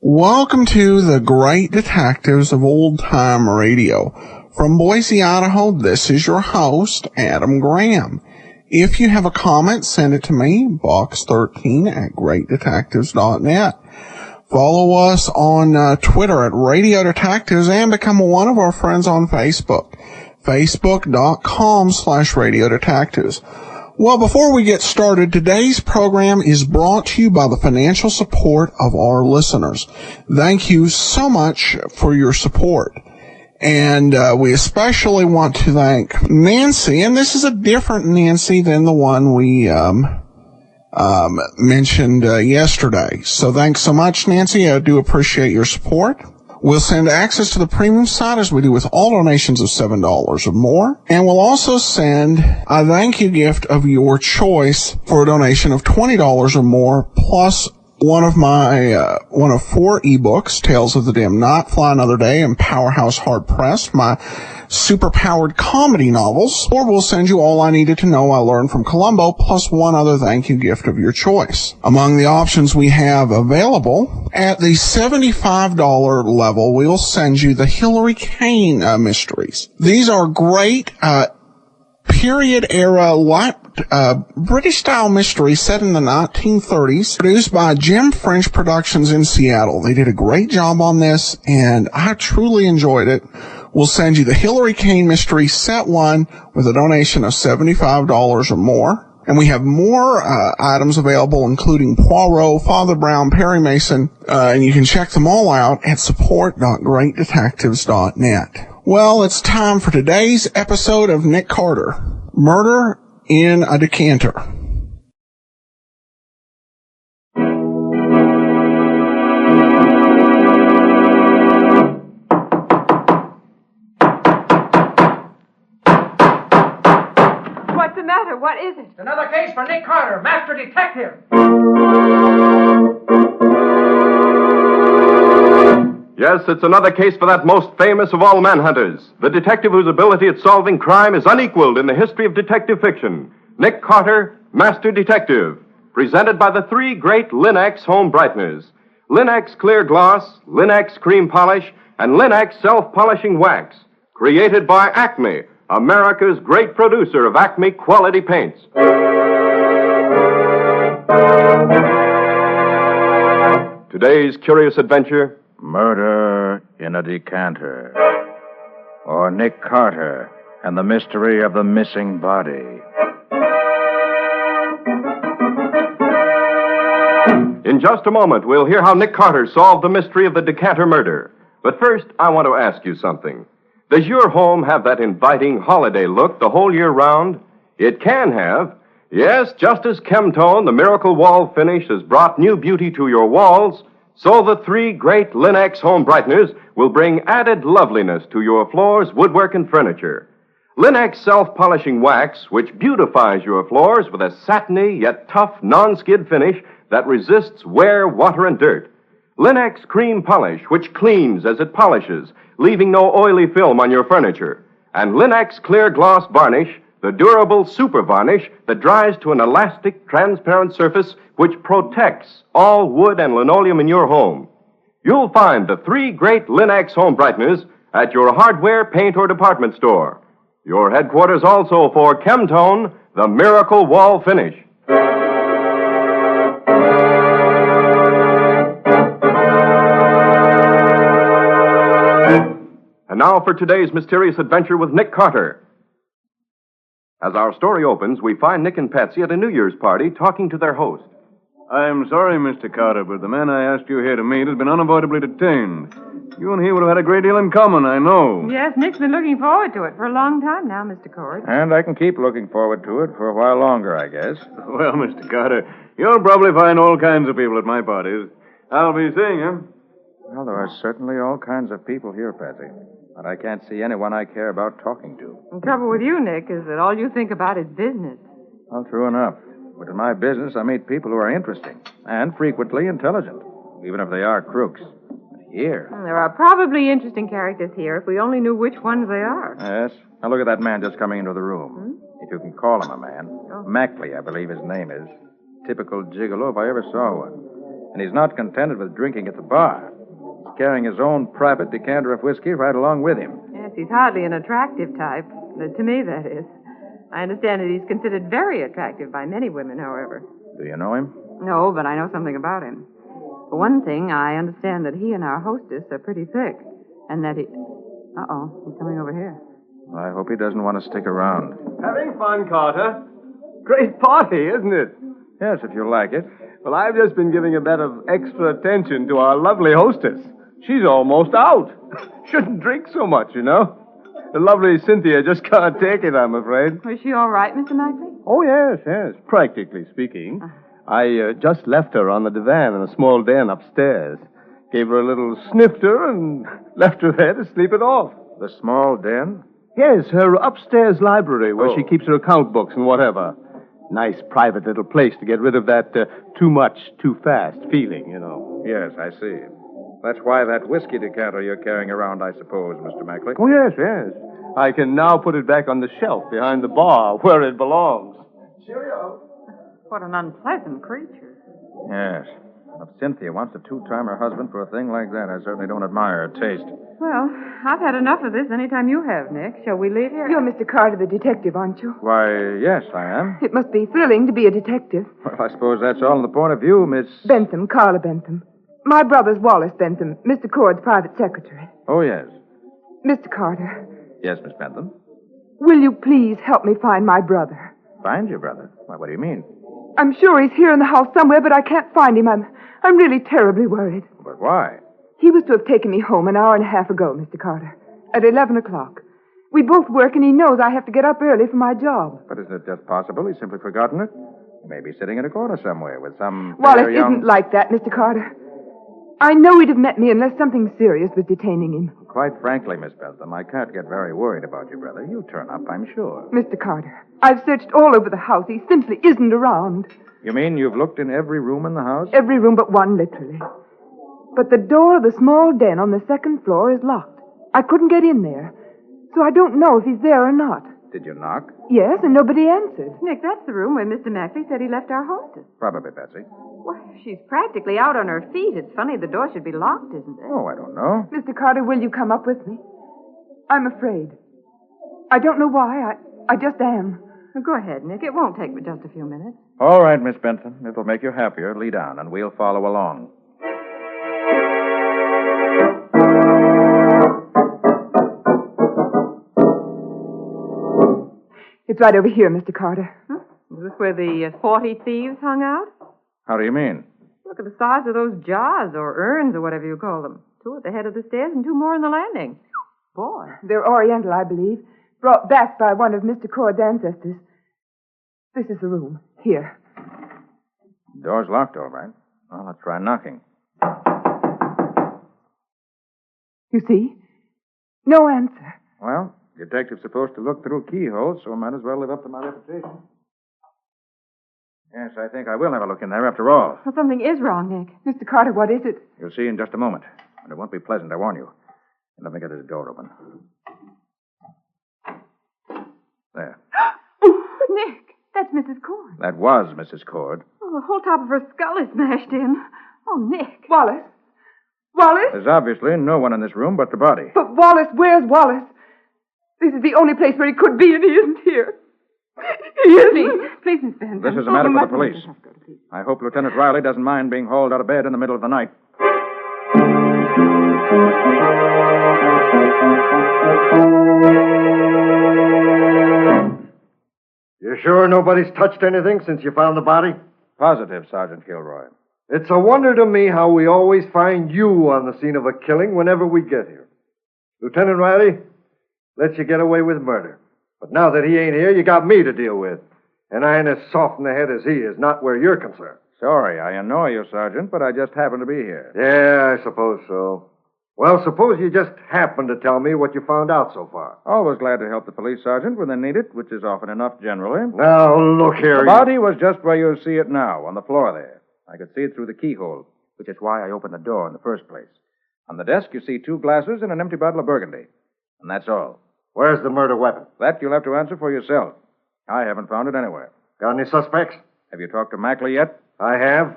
Welcome to the Great Detectives of Old Time Radio. From Boise, Idaho, this is your host, Adam Graham. If you have a comment, send it to me, box13@greatdetectives.net. Follow us on Twitter at Radio Detectives and become one of our friends on Facebook, facebook.com/Radio Detectives. Well, before we get started, today's program is brought to you by the financial support of our listeners. Thank you so much for your support. And we especially want to thank Nancy, and this is a different Nancy than the one we mentioned yesterday. So thanks so much, Nancy. I do appreciate your support. We'll send access to the premium site as we do with all donations of $7 or more. And we'll also send a thank you gift of your choice for a donation of $20 or more, plus one of 4 ebooks, Tales of the Dim Knot, Fly Another Day, and Powerhouse Hard Pressed, my super-powered comedy novels. Or we'll send you All I Needed to Know I Learned from Columbo, plus one other thank you gift of your choice. Among the options we have available, at the $75 level, we'll send you the Hillary Kane mysteries. These are great period-era British-style mysteries set in the 1930s, produced by Jim French Productions in Seattle. They did a great job on this, and I truly enjoyed it. We'll send you the Hillary Kane Mystery Set 1 with a donation of $75 or more. And we have more items available, including Poirot, Father Brown, Perry Mason, and you can check them all out at support.greatdetectives.net. Well, it's time for today's episode of Nick Carter, Murder in a Decanter. What's the matter? What is it? It's another case for Nick Carter, Master Detective. Yes, it's another case for that most famous of all manhunters, the detective whose ability at solving crime is unequaled in the history of detective fiction, Nick Carter, Master Detective, presented by the 3 great Linex home brighteners, Linex Clear Gloss, Linex Cream Polish, and Linex Self-Polishing Wax, created by Acme, America's great producer of Acme quality paints. Today's curious adventure: Murder in a Decanter, or Nick Carter and the mystery of the missing body. In just a moment, we'll hear how Nick Carter solved the mystery of the Decanter murder. But first, I want to ask you something. Does your home have that inviting holiday look the whole year round? It can have. Yes, just as Chemtone, the miracle wall finish, has brought new beauty to your walls, so the 3 great Linex home brighteners will bring added loveliness to your floors, woodwork, and furniture. Linex Self-Polishing Wax, which beautifies your floors with a satiny yet tough non-skid finish that resists wear, water, and dirt. Linex Cream Polish, which cleans as it polishes, leaving no oily film on your furniture. And Linex Clear Gloss Varnish, the durable super varnish that dries to an elastic, transparent surface which protects all wood and linoleum in your home. You'll find the 3 great Linex home brighteners at your hardware, paint, or department store. Your headquarters also for Chemtone, the miracle wall finish. And now for today's mysterious adventure with Nick Carter. As our story opens, we find Nick and Patsy at a New Year's party talking to their host. I'm sorry, Mr. Carter, but the man I asked you here to meet has been unavoidably detained. You and he would have had a great deal in common, I know. Yes, Nick's been looking forward to it for a long time now, Mr. Cord. And I can keep looking forward to it for a while longer, I guess. Well, Mr. Carter, you'll probably find all kinds of people at my parties. I'll be seeing you. Well, there are certainly all kinds of people here, Patsy. But I can't see anyone I care about talking to. The trouble with you, Nick, is that all you think about is business. Well, true enough. But in my business, I meet people who are interesting and frequently intelligent, even if they are crooks. But here... There are probably interesting characters here if we only knew which ones they are. Yes. Now look at that man just coming into the room. If you can call him a man. Oh. Mackley, I believe his name is. Typical gigolo if I ever saw one. And he's not contented with drinking at the bar. He's carrying his own private decanter of whiskey right along with him. Yes, he's hardly an attractive type. To me, that is. I understand that he's considered very attractive by many women, however. Do you know him? No, but I know something about him. For one thing, I understand that he and our hostess are pretty thick, and that he... Uh-oh, he's coming over here. I hope he doesn't want to stick around. Having fun, Carter? Great party, isn't it? Yes, if you like it. Well, I've just been giving a bit of extra attention to our lovely hostess. She's almost out. Shouldn't drink so much, you know. The lovely Cynthia just can't take it, I'm afraid. Was she all right, Mr. Mackley? Oh, yes, practically speaking. I just left her on the divan in a small den upstairs. Gave her a little snifter and left her there to sleep it off. The small den? Yes, her upstairs library where she keeps her account books and whatever. Nice private little place to get rid of that too much, too fast feeling, you know. Yes, I see. That's why that whiskey decanter you're carrying around, I suppose, Mr. Mackley. Oh, yes. I can now put it back on the shelf behind the bar where it belongs. Cheerio. What an unpleasant creature. Yes. If Cynthia wants to two-time her husband for a thing like that, I certainly don't admire her taste. Well, I've had enough of this anytime you have, Nick. Shall we leave here? You're Mr. Carter, the detective, aren't you? Why, yes, I am. It must be thrilling to be a detective. Well, I suppose that's all in the point of view, Miss... Bentham, Carla Bentham. My brother's Wallace Bentham, Mr. Cord's private secretary. Oh, yes. Mr. Carter, Yes, Miss Bentham. will you please help me find my brother? Find your brother? Why, what do you mean? I'm sure he's here in the house somewhere, but I can't find him. I'm really terribly worried. But why? He was to have taken me home an hour and a half ago, Mr. Carter, at 11 o'clock. We both work, and he knows I have to get up early for my job. But isn't it just possible he's simply forgotten it? He may be sitting in a corner somewhere with some... Wallace fair young... isn't like that, Mr. Carter. I know he'd have met me unless something serious was detaining him. Quite frankly, Miss Bentham, I can't get very worried about your brother. He'll turn up, I'm sure. Mr. Carter, I've searched all over the house. He simply isn't around. You mean you've looked in every room in the house? Every room but one, literally. But the door of the small den on the second floor is locked. I couldn't get in there, so I don't know if he's there or not. Did you knock? Yes, and nobody answered. Nick, that's the room where Mr. Mackley said he left our hostess. Probably, Betsy. Well, she's practically out on her feet. It's funny the door should be locked, isn't it? Oh, I don't know. Mr. Carter, will you come up with me? I'm afraid. I don't know why. I just am. Well, go ahead, Nick. It won't take but just a few minutes. All right, Miss Bentham. It'll make you happier. Lead on, and we'll follow along. It's right over here, Mr. Carter. Huh? Is this where the 40 thieves hung out? How do you mean? Look at the size of those jars or urns or whatever you call them. 2 at the head of the stairs and 2 more on the landing. Boy. They're Oriental, I believe. Brought back by one of Mr. Cord's ancestors. This is the room. Here. Door's locked, all right. Well, let's try knocking. You see? No answer. Well, detective's supposed to look through keyholes, so I might as well live up to my reputation. Yes, I think I will have a look in there after all. Well, something is wrong, Nick. Mr. Carter, what is it? You'll see in just a moment. And it won't be pleasant, I warn you. And let me get this door open. There. Oh, Nick, that's Mrs. Cord. That was Mrs. Cord. Oh, the whole top of her skull is smashed in. Oh, Nick. Wallace? Wallace? There's obviously no one in this room but the body. But Wallace, where's Wallace? This is the only place where he could be, and he isn't here. He isn't. Please, Miss Benson. This is a matter for the police. I hope Lieutenant Riley doesn't mind being hauled out of bed in the middle of the night. You sure nobody's touched anything since you found the body? Positive, Sergeant Kilroy. It's a wonder to me how we always find you on the scene of a killing whenever we get here. Lieutenant Riley, lets you get away with murder. But now that he ain't here, you got me to deal with. And I ain't as soft in the head as he is, not where you're concerned. Sorry, I annoy you, Sergeant, but I just happened to be here. Yeah, I suppose so. Well, suppose you just happen to tell me what you found out so far. Always glad to help the police, Sergeant, when they need it, which is often enough generally. Now, look here. The body was just where you see it now, on the floor there. I could see it through the keyhole, which is why I opened the door in the first place. On the desk, you see 2 glasses and an empty bottle of Burgundy. And that's all. Where's the murder weapon? That you'll have to answer for yourself. I haven't found it anywhere. Got any suspects? Have you talked to Mackley yet? I have.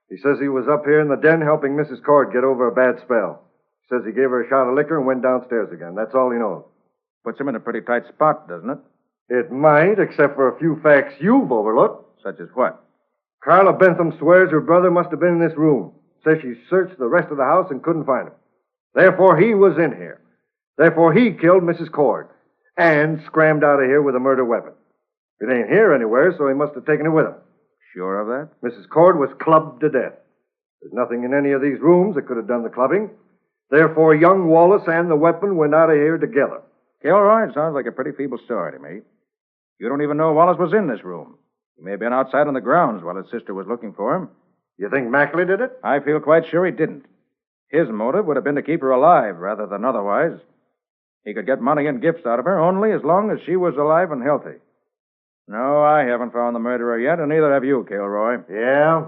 He says he was up here in the den helping Mrs. Cord get over a bad spell. He says he gave her a shot of liquor and went downstairs again. That's all he knows. Puts him in a pretty tight spot, doesn't it? It might, except for a few facts you've overlooked. Such as what? Carla Bentham swears her brother must have been in this room. Says she searched the rest of the house and couldn't find him. Therefore, he was in here. Therefore, he killed Mrs. Cord and scrammed out of here with a murder weapon. It ain't here anywhere, so he must have taken it with him. Sure of that? Mrs. Cord was clubbed to death. There's nothing in any of these rooms that could have done the clubbing. Therefore, young Wallace and the weapon went out of here together. Kilroy, it sounds like a pretty feeble story to me. You don't even know Wallace was in this room. He may have been outside on the grounds while his sister was looking for him. You think Mackley did it? I feel quite sure he didn't. His motive would have been to keep her alive rather than otherwise. He could get money and gifts out of her only as long as she was alive and healthy. No, I haven't found the murderer yet, and neither have you, Kilroy. Yeah?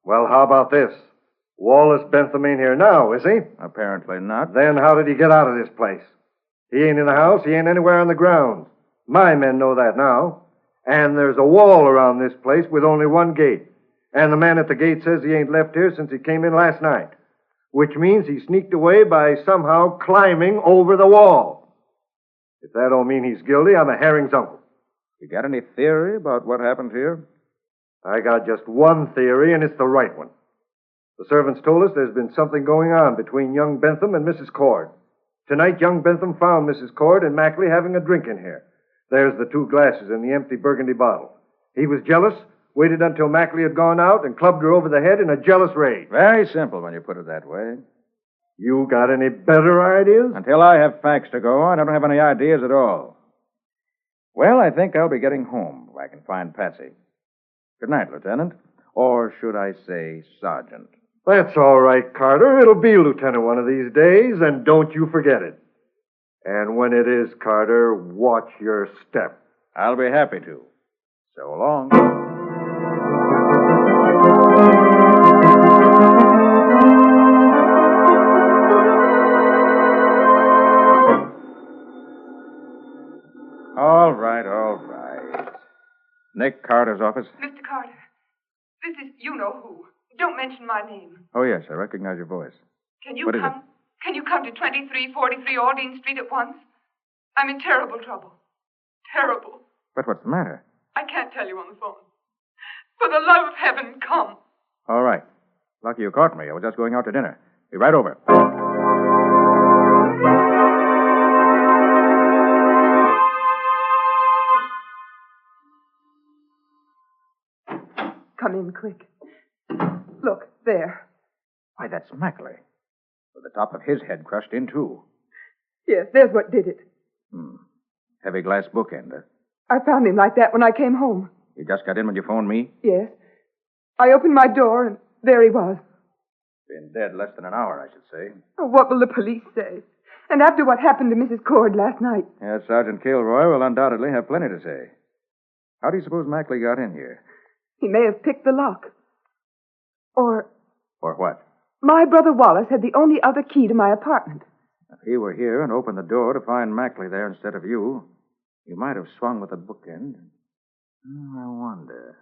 Well, how about this? Wallace Bentham ain't here now, is he? Apparently not. Then how did he get out of this place? He ain't in the house. He ain't anywhere on the grounds. My men know that now. And there's a wall around this place with only one gate. And the man at the gate says he ain't left here since he came in last night. Which means he sneaked away by somehow climbing over the wall. If that don't mean he's guilty, I'm a herring's uncle. You got any theory about what happened here? I got just one theory, and it's the right one. The servants told us there's been something going on between young Bentham and Mrs. Cord. Tonight, young Bentham found Mrs. Cord and Mackley having a drink in here. There's the 2 glasses and the empty Burgundy bottle. He was jealous, waited until Mackley had gone out, and clubbed her over the head in a jealous rage. Very simple when you put it that way. You got any better ideas? Until I have facts to go on, I don't have any ideas at all. Well, I think I'll be getting home if I can find Patsy. Good night, Lieutenant. Or should I say, Sergeant? That's all right, Carter. It'll be Lieutenant one of these days, and don't you forget it. And when it is, Carter, watch your step. I'll be happy to. So long. All right. Nick Carter's office? Mr. Carter, this is you-know-who. Don't mention my name. Oh, yes, I recognize your voice. Can you What is come? Can you come to 2343 Aldine Street at once? I'm in terrible trouble. Terrible. But what's the matter? I can't tell you on the phone. For the love of heaven, come. All right. Lucky you caught me. I was just going out to dinner. Be right over. Come in quick. Look, there. Why, that's Mackley. With the top of his head crushed in, too. Yes, there's what did it. Heavy glass bookend, huh? I found him like that when I came home. You just got in when you phoned me? Yes. I opened my door, and there he was. Been dead less than an hour, I should say. Oh, what will the police say? And after what happened to Mrs. Cord last night. Yes, Sergeant Kilroy will undoubtedly have plenty to say. How do you suppose Mackley got in here? He may have picked the lock. Or Or what? my brother Wallace had the only other key to my apartment. If he were here and opened the door to find Mackley there instead of you, you might have swung with a bookend. I wonder.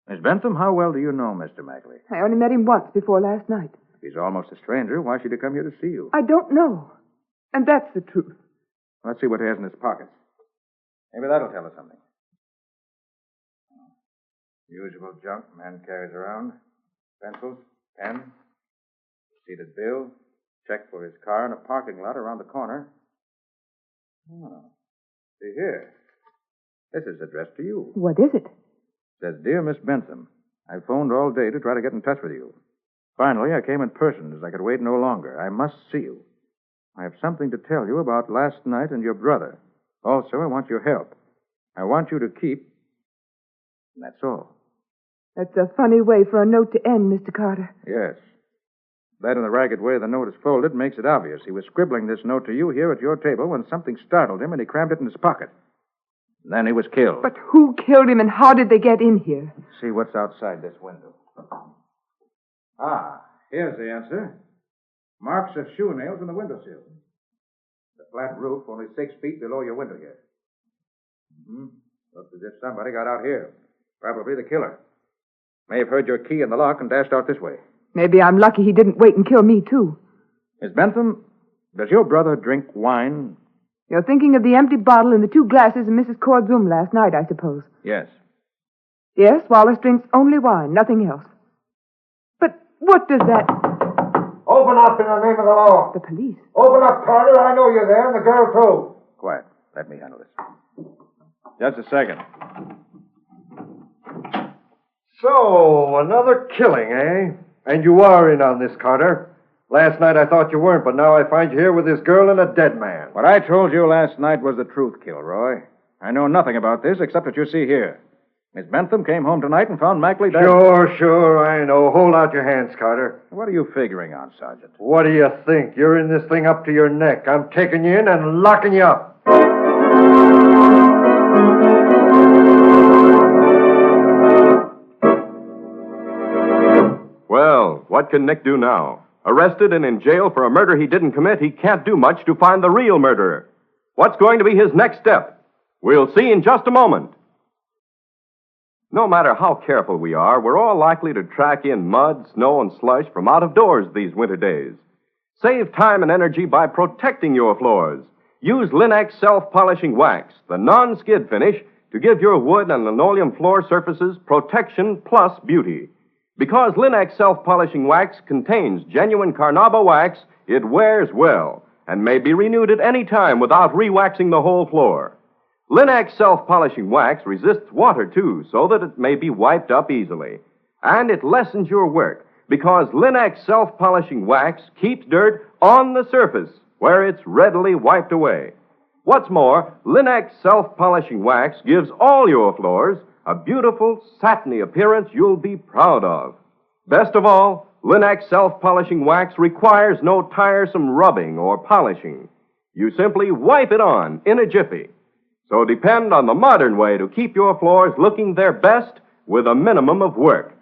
Miss Bentham, how well do you know Mr. Mackley? I only met him once before last night. If he's almost a stranger, why should he come here to see you? I don't know. And that's the truth. Let's see what he has in his pockets. Maybe that'll tell us something. Usual junk man carries around. Pencils, pen, receipted bill, check for his car in a parking lot around the corner. Oh, see here. This is addressed to you. What is it? It says, Dear Miss Bentham, I phoned all day to try to get in touch with you. Finally, I came in person as I could wait no longer. I must see you. I have something to tell you about last night and your brother. Also, I want your help. I want you to keep... And that's all. That's a funny way for a note to end, Mr. Carter. Yes. That and the ragged way the note is folded makes it obvious. He was scribbling this note to you here at your table when something startled him and he crammed it in his pocket. Then he was killed. But who killed him and how did they get in here? Let's see what's outside this window. Ah, here's the answer. Marks of shoe nails in the windowsill. The flat roof only 6 feet below your window here. Looks as if somebody got out here. Probably the killer. May have heard your key in the lock and dashed out this way. Maybe I'm lucky he didn't wait and kill me, too. Miss Bentham, does your brother drink wine? You're thinking of the empty bottle and the 2 glasses in Mrs. Cord's room last night, I suppose. Yes. Yes, Wallace drinks only wine, nothing else. But what does that... Open up in the name of the law. The police? Open up, Carter. I know you're there, and the girl, too. Quiet. Let me handle this. Just a second. So, another killing, eh? And you are in on this, Carter. Last night I thought you weren't, but now I find you here with this girl and a dead man. What I told you last night was the truth, Kilroy. I know nothing about this except what you see here. Miss Bentham came home tonight and found Mackley dead. Sure, I know. Hold out your hands, Carter. What are you figuring on, Sergeant? What do you think? You're in this thing up to your neck. I'm taking you in and locking you up. Well, what can Nick do now? Arrested and in jail for a murder he didn't commit, he can't do much to find the real murderer. What's going to be his next step? We'll see in just a moment. No matter how careful we are, we're all likely to track in mud, snow, and slush from out of doors these winter days. Save time and energy by protecting your floors. Use Linex self-polishing wax, the non-skid finish, to give your wood and linoleum floor surfaces protection plus beauty. Because Linex self-polishing wax contains genuine Carnauba wax, it wears well and may be renewed at any time without re-waxing the whole floor. Linex self-polishing wax resists water, too, so that it may be wiped up easily. And it lessens your work, because Linex self-polishing wax keeps dirt on the surface, where it's readily wiped away. What's more, Linex self-polishing wax gives all your floors a beautiful, satiny appearance you'll be proud of. Best of all, Linex self-polishing wax requires no tiresome rubbing or polishing. You simply wipe it on in a jiffy. So depend on the modern way to keep your floors looking their best with a minimum of work.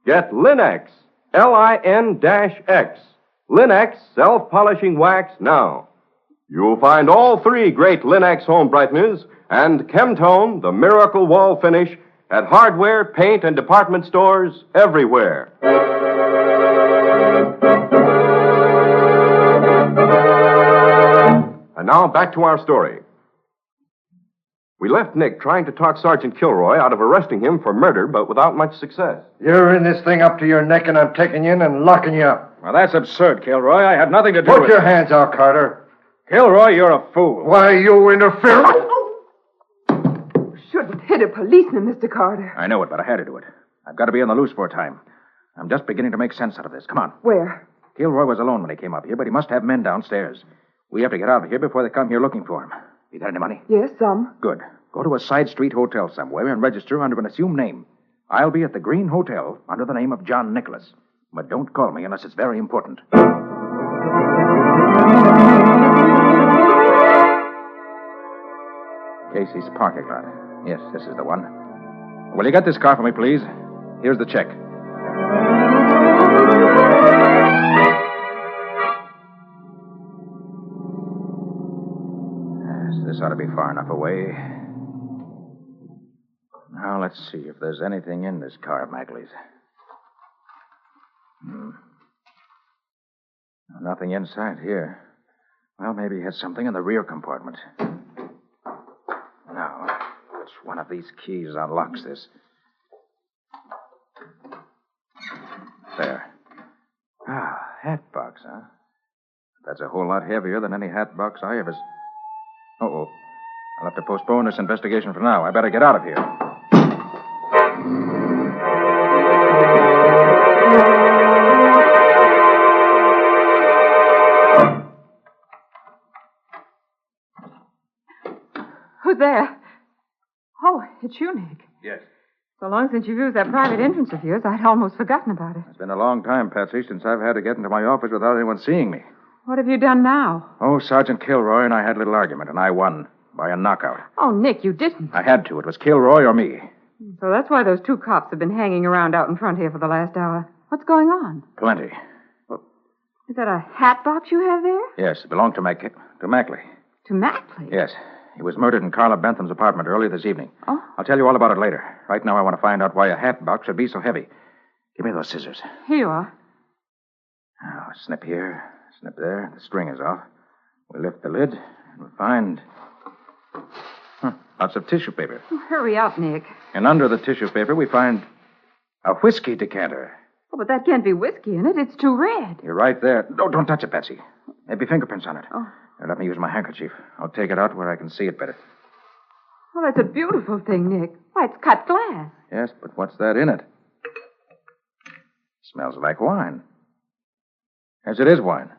Get Linex, Lin-X, Linex self-polishing wax now. You'll find all 3 great Linex home brighteners and Chemtone, the miracle wall finish, at hardware, paint, and department stores everywhere. And now back to our story. We left Nick trying to talk Sergeant Kilroy out of arresting him for murder, but without much success. You're in this thing up to your neck, and I'm taking you in and locking you up. Well, that's absurd, Kilroy. I had nothing to do with it. Put your hands out, Carter. Kilroy, you're a fool. Why, you interfere. Shouldn't hit a policeman, Mr. Carter. I know it, but I had to do it. I've got to be on the loose for a time. I'm just beginning to make sense out of this. Come on. Where? Kilroy was alone when he came up here, but he must have men downstairs. We have to get out of here before they come here looking for him. You got any money? Yes, some. Good. Go to a side street hotel somewhere and register under an assumed name. I'll be at the Green Hotel under the name of John Nicholas. But don't call me unless it's very important. Casey's parking lot. Yes, this is the one. Will you get this car for me, please? Here's the check. Yes, this ought to be far enough away. Now, let's see if there's anything in this car of Mackley's. Nothing inside here. Well, maybe he had something in the rear compartment. Now, which one of these keys unlocks this? There. Ah, hat box, huh? That's a whole lot heavier than any hat box I ever... Uh-oh. I'll have to postpone this investigation for now. I better get out of here. Who's there? Oh, it's you, Nick. Yes. So long since you've used that private entrance of yours, I'd almost forgotten about it. It's been a long time, Patsy, since I've had to get into my office without anyone seeing me. What have you done now? Oh, Sergeant Kilroy and I had a little argument, and I won by a knockout. Oh, Nick, you didn't. I had to. It was Kilroy or me. So that's why those two cops have been hanging around out in front here for the last hour. What's going on? Plenty. Is that a hat box you have there? Yes, it belonged to Mackley. To Mackley? Yes. He was murdered in Carla Bentham's apartment early this evening. Oh? I'll tell you all about it later. Right now, I want to find out why a hat box should be so heavy. Give me those scissors. Here you are. Now, snip here, snip there. The string is off. We lift the lid, and we find... lots of tissue paper. Oh, hurry up, Nick. And under the tissue paper, we find a whiskey decanter. Oh, but that can't be whiskey in it. It's too red. You're right there. No, don't touch it, Betsy. Maybe fingerprints on it. Oh. Here, let me use my handkerchief. I'll take it out where I can see it better. Oh, that's a beautiful thing, Nick. Why, it's cut glass. Yes, but what's that in it? Smells like wine. Yes, it is wine.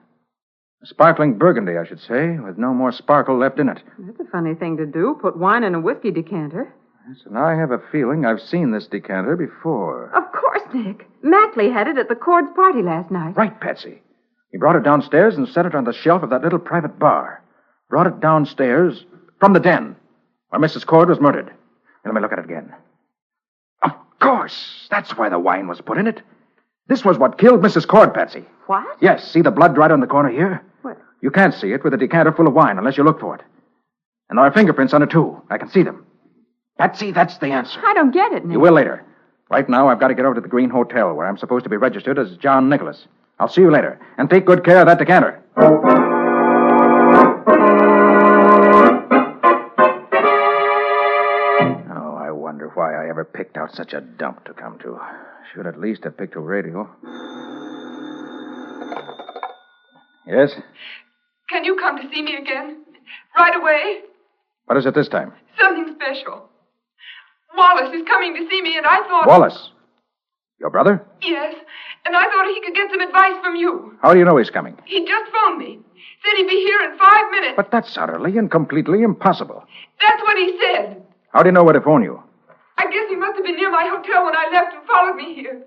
A sparkling burgundy, I should say, with no more sparkle left in it. That's a funny thing to do, put wine in a whiskey decanter. Yes, and I have a feeling I've seen this decanter before. Of course, Nick. Mackley had it at the Cords' party last night. Right, Patsy. He brought it downstairs and set it on the shelf of that little private bar. Brought it downstairs from the den where Mrs. Cord was murdered. Let me look at it again. Of course. That's why the wine was put in it. This was what killed Mrs. Cord, Patsy. What? Yes, see the blood right on the corner here? What? You can't see it with a decanter full of wine unless you look for it. And there are fingerprints on it, too. I can see them. Patsy, that's the answer. I don't get it, Nick. You will later. Right now, I've got to get over to the Green Hotel, where I'm supposed to be registered as John Nicholas. I'll see you later. And take good care of that decanter. Oh, I wonder why I ever picked out such a dump to come to. Should at least have picked a radio. Yes? Can you come to see me again? Right away? What is it this time? Something special. Wallace is coming to see me, and I thought... Wallace? Your brother? Yes, and I thought he could get some advice from you. How do you know he's coming? He just phoned me. Said he'd be here in 5 minutes. But that's utterly and completely impossible. That's what he said. How do you know where to phone you? I guess he must have been near my hotel when I left and followed me here.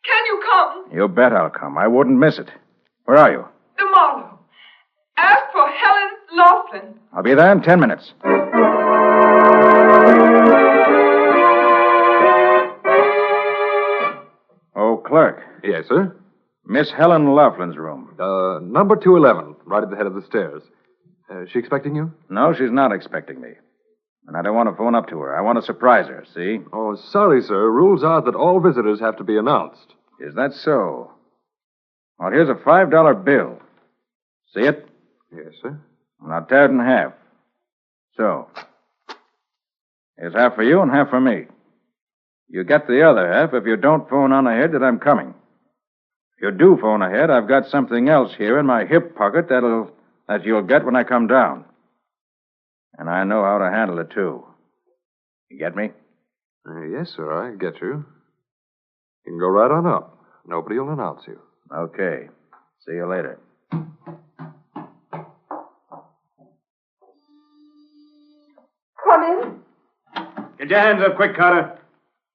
Can you come? You bet I'll come. I wouldn't miss it. Where are you? The Marlowe. Ask for Helen Laughlin. I'll be there in 10 minutes. Oh, clerk. Yes, sir? Miss Helen Laughlin's room. Number 211, right at the head of the stairs. Is she expecting you? No, she's not expecting me. And I don't want to phone up to her. I want to surprise her, see? Oh, sorry, sir. Rules are that all visitors have to be announced. Is that so? Well, here's a $5 bill. See it? Yes, sir. Now tear it in half. So. Here's half for you and half for me. You get the other half if you don't phone on ahead that I'm coming. If you do phone ahead, I've got something else here in my hip pocket that you'll get when I come down. And I know how to handle it, too. You get me? Yes, sir, I get you. You can go right on up. Nobody will announce you. Okay. See you later. Come in. Get your hands up quick, Carter.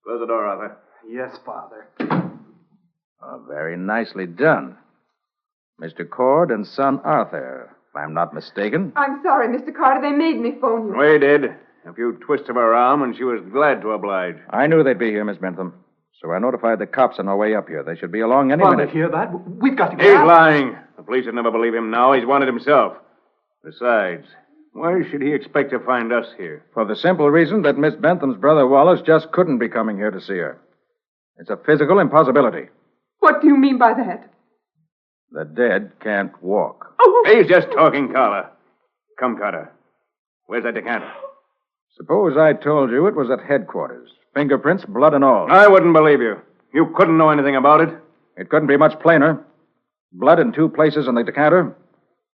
Close the door, Arthur. Yes, Father. Oh, very nicely done. Mr. Cord and son Arthur, if I'm not mistaken. I'm sorry, Mr. Carter. They made me phone you. We did. A few twists of her arm, and she was glad to oblige. I knew they'd be here, Miss Bentham. So I notified the cops on our way up here. They should be along any minute. Hear that? We've got to get He's out. lying. The police would never believe him now. He's wanted himself. Besides, why should he expect to find us here? For the simple reason that Miss Bentham's brother Wallace just couldn't be coming here to see her. It's a physical impossibility. What do you mean by that? The dead can't walk. Oh! He's just talking, Carla. Come, Carter. Where's that decanter? Suppose I told you it was at headquarters. Fingerprints, blood and all. I wouldn't believe you. You couldn't know anything about it. It couldn't be much plainer. Blood in two places on the decanter.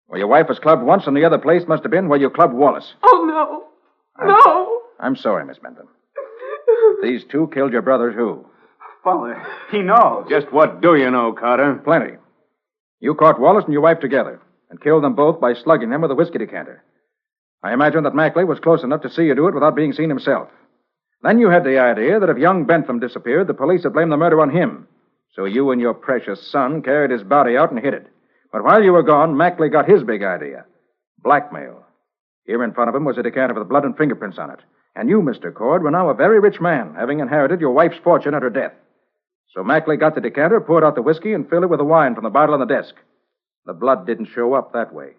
Where your wife was clubbed once, and the other place must have been where you clubbed Wallace. Oh, no. No. I'm sorry, Miss Bentham. These two killed your brother, too. Father, he knows. Just what do you know, Carter? Plenty. You caught Wallace and your wife together and killed them both by slugging them with a whiskey decanter. I imagine that Mackley was close enough to see you do it without being seen himself. Then you had the idea that if young Bentham disappeared, the police would blame the murder on him. So you and your precious son carried his body out and hid it. But while you were gone, Mackley got his big idea. Blackmail. Here in front of him was a decanter with blood and fingerprints on it. And you, Mr. Cord, were now a very rich man, having inherited your wife's fortune at her death. So Mackley got the decanter, poured out the whiskey, and filled it with the wine from the bottle on the desk. The blood didn't show up that way.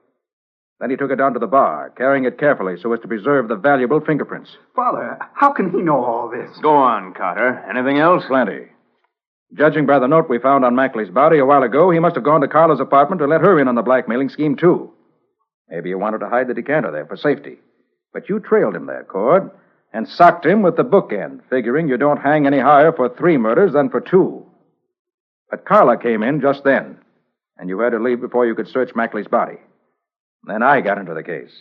Then he took it down to the bar, carrying it carefully so as to preserve the valuable fingerprints. Father, how can he know all this? Go on, Carter. Anything else? Plenty. Judging by the note we found on Mackley's body a while ago, he must have gone to Carla's apartment to let her in on the blackmailing scheme, too. Maybe he wanted to hide the decanter there for safety. But you trailed him there, Cord, and socked him with the bookend, figuring you don't hang any higher for 3 murders than for 2. But Carla came in just then, and you had to leave before you could search Mackley's body. Then I got into the case.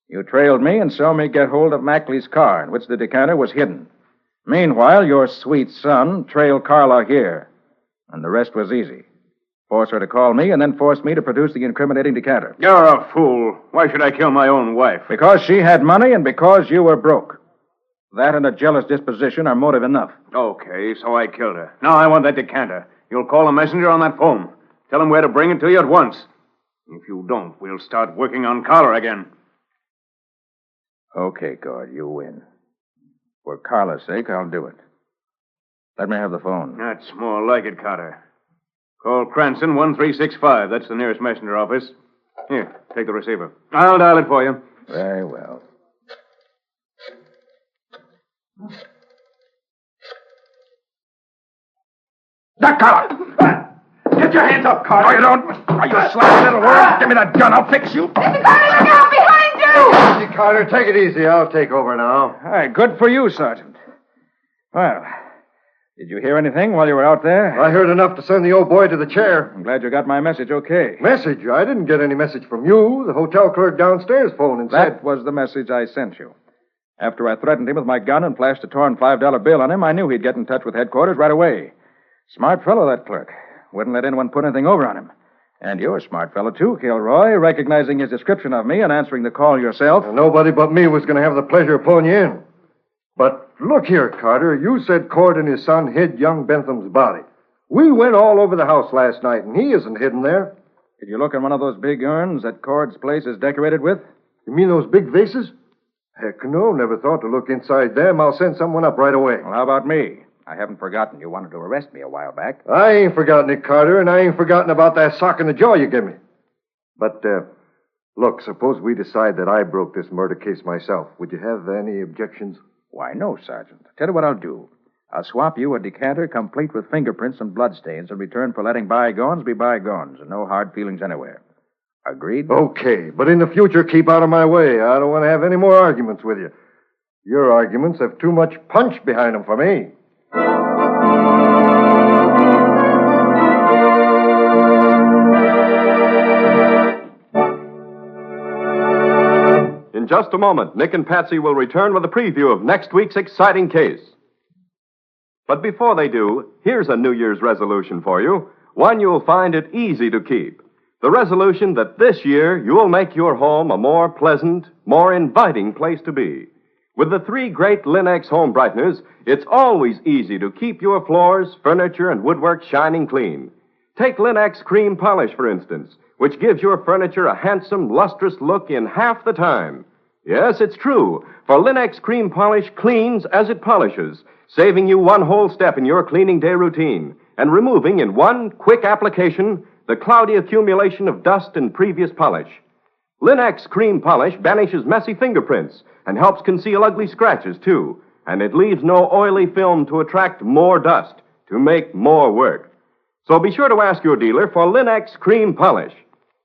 You trailed me and saw me get hold of Mackley's car, in which the decanter was hidden. Meanwhile, your sweet son trailed Carla here, and the rest was easy. Force her to call me, and then force me to produce the incriminating decanter. You're a fool. Why should I kill my own wife? Because she had money and because you were broke. That and a jealous disposition are motive enough. Okay, so I killed her. Now I want that decanter. You'll call a messenger on that phone. Tell him where to bring it to you at once. If you don't, we'll start working on Carla again. Okay, Cord, you win. For Carla's sake, I'll do it. Let me have the phone. That's more like it, Carter. Call Cranston 1365. That's the nearest messenger office. Here, take the receiver. I'll dial it for you. Very well. Now, Carter! Get your hands up, Carter. No, you don't. Are you slapping little worm? Give me that gun. I'll fix you. Mr. Carter, look out behind you! Easy, Carter. Take it easy. I'll take over now. All right, good for you, Sergeant. Well, did you hear anything while you were out there? I heard enough to send the old boy to the chair. I'm glad you got my message okay. Message? I didn't get any message from you. The hotel clerk downstairs phoned and said... That was the message I sent you. After I threatened him with my gun and flashed a torn $5 bill on him, I knew he'd get in touch with headquarters right away. Smart fellow, that clerk. Wouldn't let anyone put anything over on him. And you're a smart fellow, too, Kilroy, recognizing his description of me and answering the call yourself. Nobody but me was going to have the pleasure of pulling you in. But look here, Carter. You said Cord and his son hid young Bentham's body. We went all over the house last night, and he isn't hidden there. Did you look in one of those big urns that Cord's place is decorated with? You mean those big vases? Heck no, never thought to look inside them. I'll send someone up right away. Well, how about me? I haven't forgotten you wanted to arrest me a while back. I ain't forgotten it, Carter, and I ain't forgotten about that sock in the jaw you gave me. But, look, suppose we decide that I broke this murder case myself. Would you have any objections? Why, no, Sergeant. Tell you what I'll do. I'll swap you a decanter complete with fingerprints and bloodstains in return for letting bygones be bygones and no hard feelings anywhere. Agreed? Okay, but in the future, keep out of my way. I don't want to have any more arguments with you. Your arguments have too much punch behind them for me. In just a moment, Nick and Patsy will return with a preview of next week's exciting case. But before they do, here's a New Year's resolution for you, one you'll find it easy to keep. The resolution that this year you'll make your home a more pleasant, more inviting place to be. With the 3 great Linux home brighteners, it's always easy to keep your floors, furniture, and woodwork shining clean. Take Linux Cream Polish, for instance, which gives your furniture a handsome, lustrous look in half the time. Yes, it's true, for Linux Cream Polish cleans as it polishes, saving you one whole step in your cleaning day routine, and removing in one quick application the cloudy accumulation of dust and previous polish. Linux Cream Polish banishes messy fingerprints and helps conceal ugly scratches, too. And it leaves no oily film to attract more dust, to make more work. So be sure to ask your dealer for Linux Cream Polish.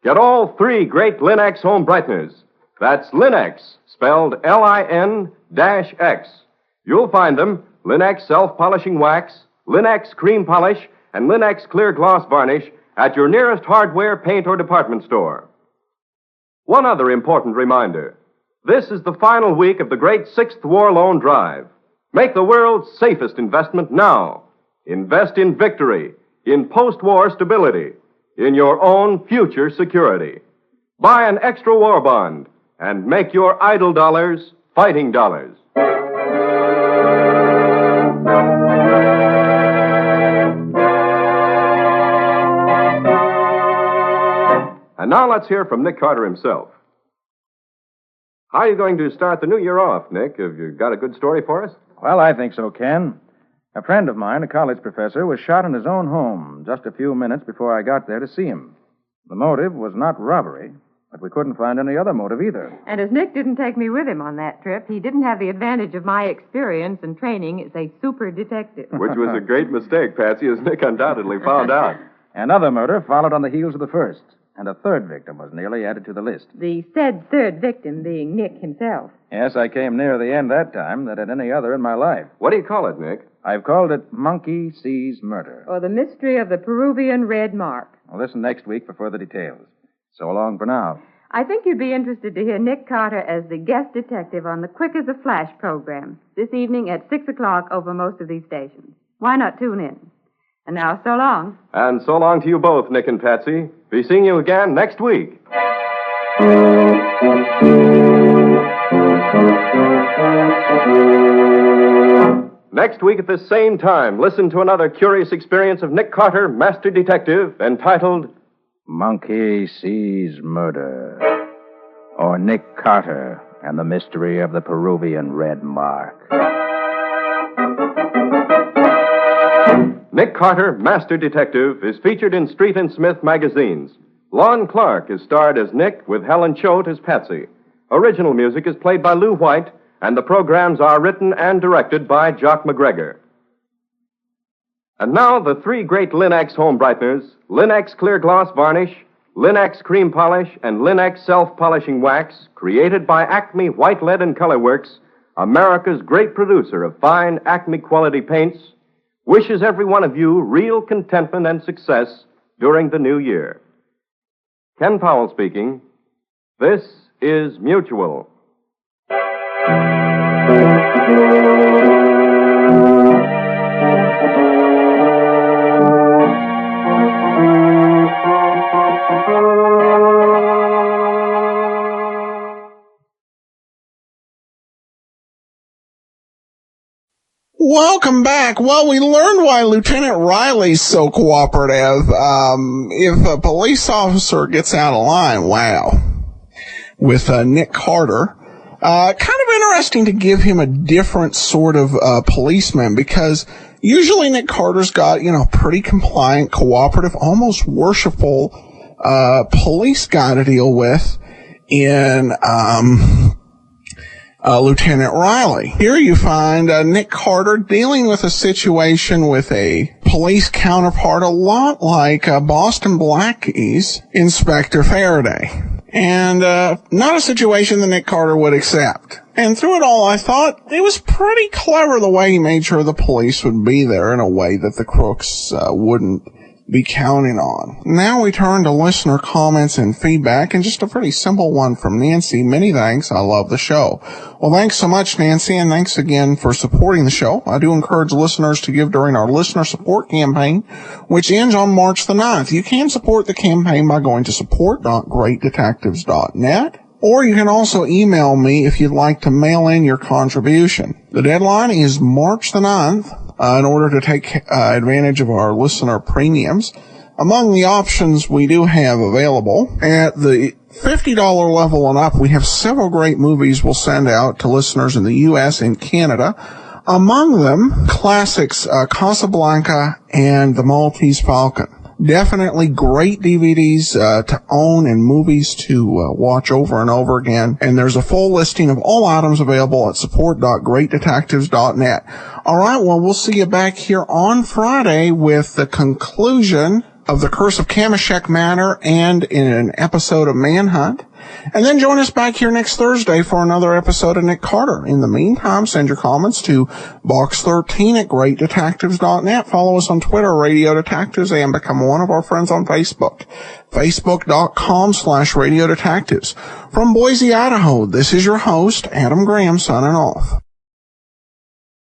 Get all 3 great Linux home brighteners. That's Linux, spelled L-I-N-X. You'll find them, Linux Self-Polishing Wax, Linux Cream Polish, and Linux Clear Gloss Varnish at your nearest hardware, paint, or department store. One other important reminder. This is the final week of the great 6th War Loan Drive. Make the world's safest investment now. Invest in victory, in post-war stability, in your own future security. Buy an extra war bond and make your idle dollars fighting dollars. And now let's hear from Nick Carter himself. How are you going to start the new year off, Nick? Have you got a good story for us? Well, I think so, Ken. A friend of mine, a college professor, was shot in his own home just a few minutes before I got there to see him. The motive was not robbery, but we couldn't find any other motive either. And as Nick didn't take me with him on that trip, he didn't have the advantage of my experience and training as a super detective. Which was a great mistake, Patsy, as Nick undoubtedly found out. Another murder followed on the heels of the first, and a third victim was nearly added to the list. The said third victim being Nick himself. Yes, I came nearer the end that time than at any other in my life. What do you call it, Nick? I've called it Monkey Sees Murder. Or the mystery of the Peruvian red mark. Well, listen next week for further details. So long for now. I think you'd be interested to hear Nick Carter as the guest detective on the Quick as a Flash program this evening at 6 o'clock over most of these stations. Why not tune in? And now, so long. And so long to you both, Nick and Patsy. Be seeing you again next week. Next week at this same time, listen to another curious experience of Nick Carter, Master Detective, entitled Monkey Sees Murder. Or Nick Carter and the Mystery of the Peruvian Red Mark. Nick Carter, Master Detective, is featured in Street and Smith magazines. Lon Clark is starred as Nick with Helen Choate as Patsy. Original music is played by Lou White, and the programs are written and directed by Jock McGregor. And now, the three great Lin-X home brighteners, Lin-X Clear Gloss Varnish, Lin-X Cream Polish, and Lin-X Self-Polishing Wax, created by Acme White Lead and Color Works, America's great producer of fine Acme quality paints, wishes every one of you real contentment and success during the new year. Ken Powell speaking. This is Mutual. Welcome back. Well, we learned why Lieutenant Riley's so cooperative. If a police officer gets out of line, wow. With Nick Carter. Kind of interesting to give him a different sort of policeman, because usually Nick Carter's got, pretty compliant, cooperative, almost worshipful police guy to deal with in Lieutenant Riley. Here you find Nick Carter dealing with a situation with a police counterpart a lot like Boston Blackie's Inspector Faraday. And not a situation that Nick Carter would accept. And through it all, I thought it was pretty clever the way he made sure the police would be there in a way that the crooks wouldn't be counting on. Now we turn to listener comments and feedback, and just a pretty simple one from Nancy. Many thanks. I love the show. Well, thanks so much, Nancy, and thanks again for supporting the show. I do encourage listeners to give during our listener support campaign, which ends on March the 9th. You can support the campaign by going to support.greatdetectives.net. Or you can also email me if you'd like to mail in your contribution. The deadline is March the 9th. In order to take advantage of our listener premiums. Among the options we do have available, at the $50 level and up, we have several great movies we'll send out to listeners in the U.S. and Canada. Among them, classics Casablanca and The Maltese Falcon. Definitely great DVDs to own and movies to watch over and over again. And there's a full listing of all items available at support.greatdetectives.net. All right, well, we'll see you back here on Friday with the conclusion of The Curse of Kameshek Manor and in an episode of Manhunt. And then join us back here next Thursday for another episode of Nick Carter. In the meantime, send your comments to box13@greatdetectives.net. Follow us on Twitter, Radio Detectives, and become one of our friends on Facebook. Facebook.com/Radio Detectives. From Boise, Idaho, this is your host, Adam Graham, signing off.